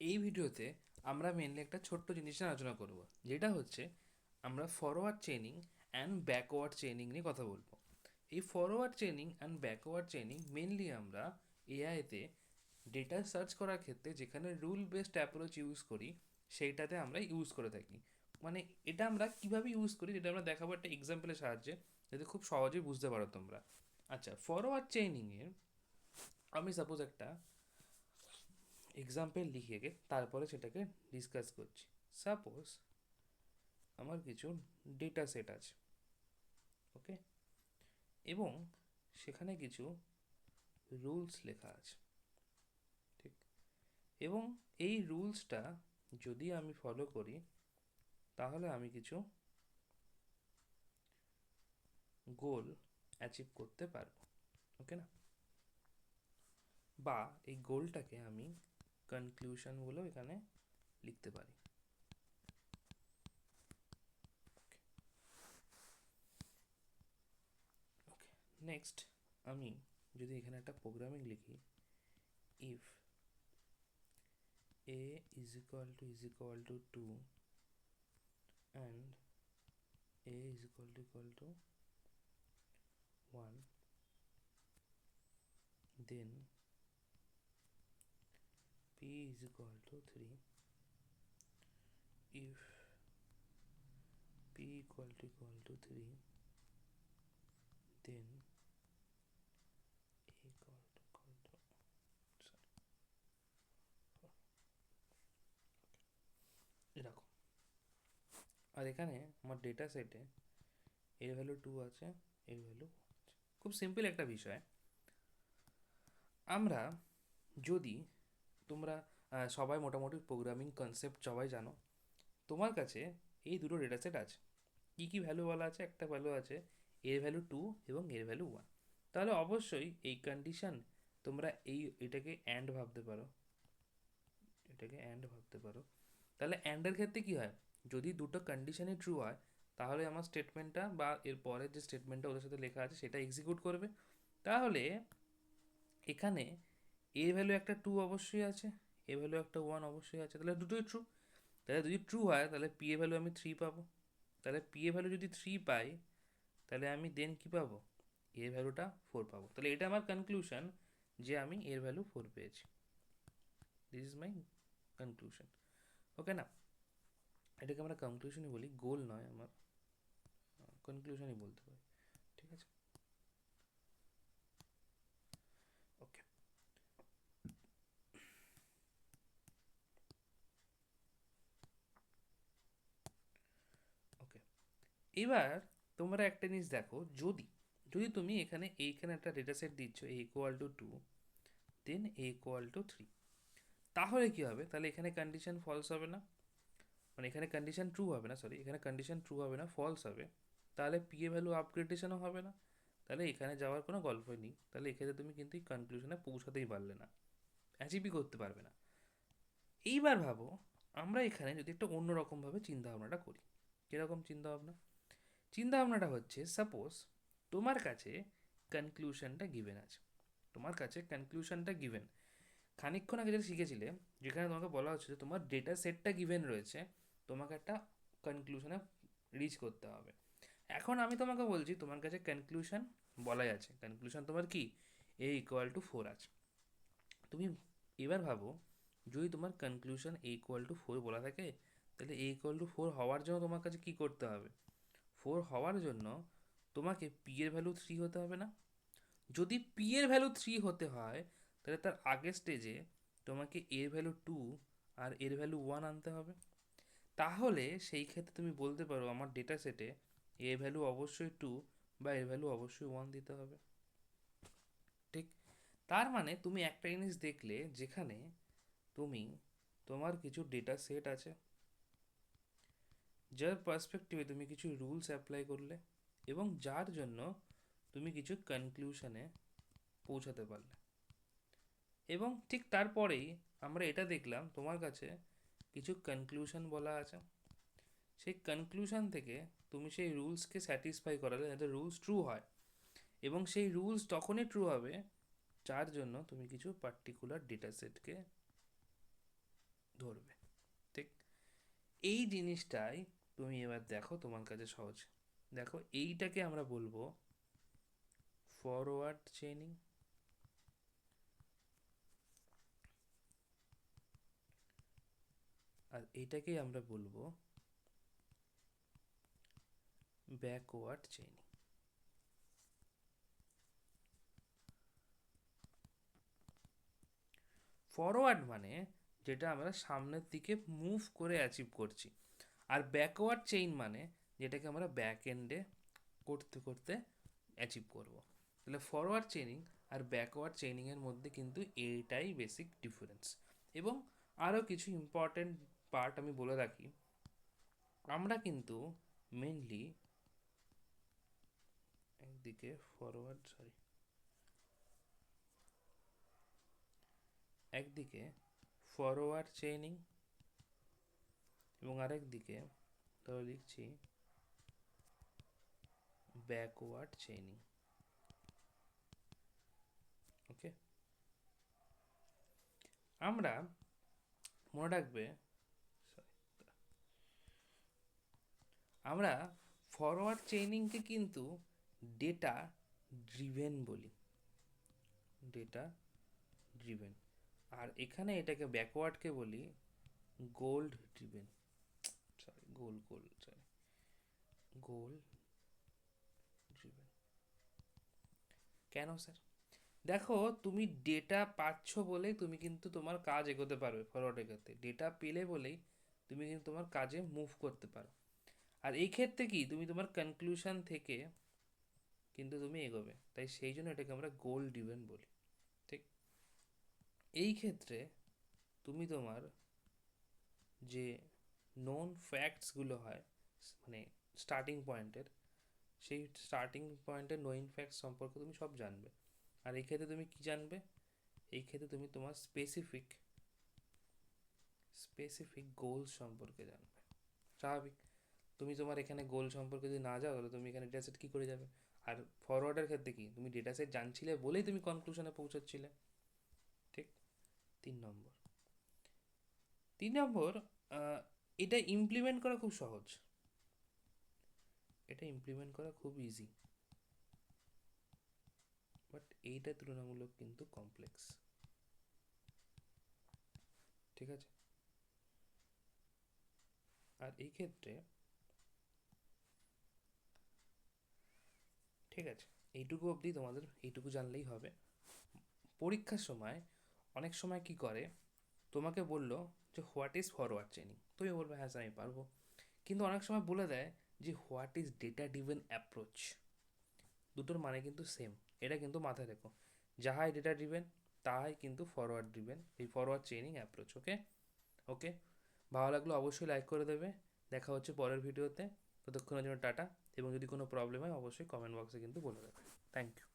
এই ভিডিওতে আমরা মেনলি একটা ছোট্ট জিনিস নিয়ে আলোচনা করব, যেটা হচ্ছে আমরা forward chaining and backward chaining নিয়ে কথা বলবো। এই forward chaining and backward chaining mainly আমরা এআইতে ডেটা সার্চ করার ক্ষেত্রে যেখানে রুল বেসড অ্যাপ্রোচ ইউজ করি সেইটাতে আমরা ইউজ করে থাকি। মানে এটা আমরা কিভাবে ইউজ করি যেটা আমরা দেখাবো একটা এক্সাম্পলের সাহায্যে, যাতে খুব সহজেই বুঝতে পারো তোমরা। আচ্ছা, ফরওয়ার্ড চেইনিংয়ে আমি সাপোজ একটা এক্সাম্পল লিখে তারপরে সেটাকে ডিসকাস করছি। সাপোজ আমার কিছু ডেটা সেট আছে, ওকে, এবং সেখানে কিছু রুলস লেখা আছে, ঠিক। এবং এই রুলসটা যদি আমি ফলো করি তাহলে আমি কিছু গোল অ্যাচিভ করতে পারবো, ওকে না? বা এই গোলটাকে আমি কনক্লুশন বলেও এখানে লিখতে পারি। ওকে, নেক্সট আমি যদি এখানে একটা প্রোগ্রামিং লিখি, if a is equal to 2 and a is equal to 1, then p is equal to 3. If p equal to 3, then a equal to sorry, এরকম। আর এখানে আমার ডেটা সেটে এর ভ্যালু 2 আছে, এর ভ্যালু আছে। খুব সিম্পল একটা বিষয়। আমরা যদি তোমরা সবাই মোটামুটি প্রোগ্রামিং কনসেপ্ট সবাই জানো, তোমার কাছে এই দুটো ডেটা সেট আছে। কী কী ভ্যালু বলা আছে? একটা ভ্যালু আছে এর ভ্যালু 2 এবং এর ভ্যালু 1। তাহলে অবশ্যই এই কন্ডিশন তোমরা এটাকে অ্যান্ড ভাবতে পারো, এটাকে অ্যান্ড ভাবতে পারো। তাহলে অ্যান্ডের ক্ষেত্রে কী হয়? যদি দুটো কন্ডিশনই ট্রু হয় তাহলে আমার স্টেটমেন্টটা বা এর পরের যে স্টেটমেন্টটা ওদের সাথে লেখা আছে সেটা এক্সিকিউট করবে। তাহলে এখানে এ ভ্যালু একটা 2 অবশ্যই আছে, এ ভ্যালু একটা 1 অবশ্যই আছে, তাহলে দুটোই ট্রু। তাহলে যদি ট্রু হয় তাহলে পি এ ভ্যালু আমি 3 পাবো। তাহলে পি এ ভ্যালু যদি 3 পাই তাহলে আমি দেন কী পাবো? এর ভ্যালুটা 4 পাবো। তাহলে এটা আমার কনক্লুশন যে আমি এর ভ্যালু 4 পেয়েছি। দিস ইজ মাই কনক্লুশন, ওকে না? এটাকে আমরা কনক্লুশনই বলি, গোল নয়, আমার কনক্লুশনই বলতে পারি, ঠিক আছে? ওকে, ওকে। এবার তোমরা একটা জিনিস দেখো, যদি যদি তুমি এইখানে একটা ডেটা সেট দিচ্ছ a equal to 2, then a equal to 3, তাহলে কী হবে? তাহলে এখানে কন্ডিশন ফলস হবে না, মানে এখানে কন্ডিশন ট্রু হবে না, সরি, এখানে কন্ডিশন ট্রু হবে না, ফলস হবে। তাহলে পি এ ভ্যালু আপগ্রেডেশনও হবে না, তাহলে এখানে যাওয়ার কোনো গল্পই নেই। তাহলে এক্ষেত্রে তুমি কিন্তু এই কনক্লুশনে পৌঁছাতেই পারলে না, অ্যাচিভই করতে পারবে না। এইবার ভাবো, আমরা এখানে যদি একটা অন্যরকমভাবে চিন্তাভাবনাটা করি। কীরকম চিন্তাভাবনা? চিন্তাভাবনাটা হচ্ছে, সাপোজ তোমার কাছে কনক্লুশনটা গিভেন আছে, তোমার কাছে কনক্লুশনটা গিভেন খানিকক্ষণ আগে যেটা শিখেছিলে, যেখানে তোমাকে বলা হচ্ছে যে তোমার ডেটা সেটটা গিভেন রয়েছে, তোমাকে একটা কনক্লুশনে রিচ করতে হবে। এখন আমি তোমাকে বলছি তোমার কাছে কনক্লুশন বলাই আছে, কনক্লুশন তোমার কি? এ ইকুয়াল টু 4 আছে। তুমি এবার ভাবো, যদি তোমার কনক্লুশন এ ইকুয়াল টু 4 বলা থাকে, তাহলে এ ইকুয়াল টু 4 হওয়ার জন্য তোমার কাছে কী করতে হবে? 4 হওয়ার জন্য তোমাকে পি এর ভ্যালু 3 হতে হবে না? যদি পি এর ভ্যালু 3 হতে হয় তাহলে তার আগের স্টেজে তোমাকে এর ভ্যালু 2 আর এর ভ্যালু 1 আনতে হবে। তাহলে সেই ক্ষেত্রে তুমি বলতে পারো আমার ডেটা সেটে এর ভ্যালু অবশ্যই 2 বা এর ভ্যালু অবশ্যই 1 দিতে হবে, ঠিক? তার মানে তুমি একটা জিনিস দেখলে, যেখানে তুমি তোমার কিছু ডেটা সেট আছে, যার পার্সপেক্টিভে তুমি কিছু রুলস অ্যাপ্লাই করলে এবং যার জন্য তুমি কিছু কনক্লুশনে পৌঁছাতে পারলে। এবং ঠিক তারপরেই আমরা এটা দেখলাম তোমার কাছে কিছু কনক্লুশন বলা আছে, সেই কনক্লুশন থেকে তুমি সেই রুলসকে স্যাটিসফাই করালে যাতে রুলস ট্রু হয়, এবং সেই রুলস তখনই ট্রু হবে যার জন্য তুমি কিছু পার্টিকুলার ডেটা সেটকে ধরবে। ঠিক এই জিনিসটাই তুমি এবার দেখো তোমার কাছে সহজ। দেখো এইটাকে আমরা বলবো ফরওয়ার্ড চেইনিং, আর এইটাকেই আমরা বলবো ব্যাকওয়ার্ড চেইনিং। ফরওয়ার্ড মানে যেটা আমরা সামনের দিকে মুভ করে অ্যাচিভ করছি, আর ব্যাকওয়ার্ড চেইন মানে যেটাকে আমরা ব্যাক এন্ডে করতে করতে অ্যাচিভ করব। তাহলে ফরওয়ার্ড চেইনিং আর ব্যাকওয়ার্ড চেইনিংয়ের মধ্যে কিন্তু এইটাই বেসিক ডিফারেন্স। এবং আরও কিছু ইম্পর্ট্যান্ট পার্ট আমি বলে রাখি, আমরা কিন্তু মেনলি একদিকে ফরওয়ার্ড চেইনিং এবং আরেকদিকে ধরো লিখছি ব্যাকওয়ার্ড চেইনিং। ওকে, আমরা মনে রাখবে আমরা ফরওয়ার্ড চেইনিংকে কিন্তু ডেটা ড্রিভেন বলি, ডেটা ড্রিভেন। আর এখানে এটাকে ব্যাকওয়ার্ডকে বলি গোল্ড ড্রিভেন, সরি গোল ড্রিভেন। কেন স্যার? দেখো তুমি ডেটা পাচ্ছ বলেই তুমি কিন্তু তোমার কাজ এগোতে পারবে, ফরওয়ার্ড এগোতে ডেটা পেলে বলেই তুমি কিন্তু তোমার কাজে মুভ করতে পারো। আর এই ক্ষেত্রে কি তুমি তোমার কনক্লুশন থেকে কিন্তু তুমি এগোবে, তাই সেই জন্য এটাকে আমরা গোল ড্রিভেন বলি। ঠিক এই ক্ষেত্রে তুমি তোমার যে নোন ফ্যাক্টসগুলো হয় মানে স্টার্টিং পয়েন্টের, সেই স্টার্টিং পয়েন্টের নোইং ফ্যাক্টস সম্পর্কে তুমি সব জানবে। আর এই ক্ষেত্রে তুমি কি জানবে? এই ক্ষেত্রে তুমি তোমার স্পেসিফিক গোল সম্পর্কে জানবে। স্বাভাবিক, তুমি তোমার এখানে গোল সম্পর্কে যদি না যাও তাহলে তুমি এখানে ডেটা সেট কী করে যাবে? আর ফরওয়ার্ডের ক্ষেত্রে কি তুমি ডেটা সেট জানছিলে বলেই তুমি কনক্লুশনে পৌঁছাচ্ছিলে। ঠিক 3 নম্বর, 3 নম্বর, এটা ইমপ্লিমেন্ট করা খুব সহজ, এটা ইমপ্লিমেন্ট করা খুব ইজি, বাট এইটা তুলনামূলক কিন্তু কমপ্লেক্স। ঠিক আছে, আর এই ক্ষেত্রে ঠিক আছে, এইটুকু অবধি তোমাদের এইটুকু জানলেই হবে। পরীক্ষার সময় অনেক সময় কি করে, তোমাকে বললো যে হোয়াট ইজ ফরওয়ার্ড চেইনিং, তুমি বলবে হ্যাঁ স্যার আমি পারবো, কিন্তু অনেক সময় বলে দেয় যে what is data driven approach. দুটোর মানে কিন্তু সেম, এটা কিন্তু মাথায় রেখো, যাহাই ডেটা ড্রিভেন তাহাই কিন্তু ফরওয়ার্ড ড্রিভেন, এই ফরওয়ার্ড চেইনিং অ্যাপ্রোচ। ওকে ওকে, ভালো লাগলো অবশ্যই লাইক করে দেবে। দেখা হচ্ছে পরের ভিডিওতে, ততক্ষণের জন্য টাটা। এবং যদি কোনো প্রবলেম হয় অবশ্যই কমেন্ট বক্সে কিন্তু বলে দেবে। Thank you.